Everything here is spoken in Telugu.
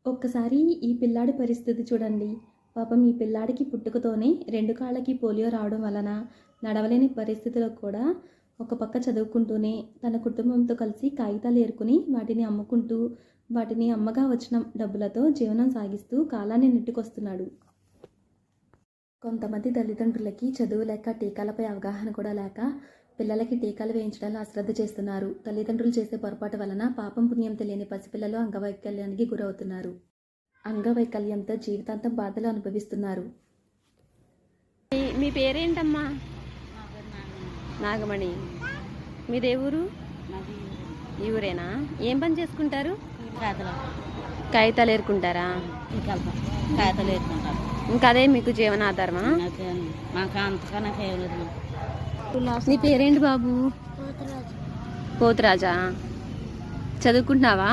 ఒక్కసారి ఈ పిల్లాడి పరిస్థితి చూడండి. పాపం ఈ పిల్లాడికి పుట్టుకతోనే 2 కాళ్ళకి పోలియో రావడం వలన నడవలేని పరిస్థితిలో కూడా ఒక పక్క చదువుకుంటూనే తన కుటుంబంతో కలిసి కాగితాలు ఏరుకుని వాటిని అమ్ముకుంటూ వాటిని అమ్మగా వచ్చిన డబ్బులతో జీవనం సాగిస్తూ కాలాన్ని నెట్టుకొస్తున్నాడు. కొంతమంది తల్లిదండ్రులకి చదువు లేక టీకాలపై అవగాహన కూడా లేక పిల్లలకి టీకాలు వేయించడంలో అశ్రద్ధ చేస్తున్నారు. తల్లిదండ్రులు చేసే పొరపాటు వలన పాపం పుణ్యం తెలియని పసిపిల్లలు అంగవైకల్యానికి గురవుతున్నారు. అంగవైకల్యంతో జీవితాంతం బాధలు అనుభవిస్తున్నారు. మీ పేరేంటమ్మా? నాగమణి. మీదే ఊరు? ఈ ఊరేనా? ఏం పని చేసుకుంటారు? కాగితాలు ఏరుకుంటారా? కాగితాలు ఏరుకుంటారు. ఇంకా అదే మీకు జీవనాధారమా? మాకు అంతకన్నా చేయలేదు. నీ పేరేంటి బాబు? పోతురాజా. చదువుకుంటున్నావా?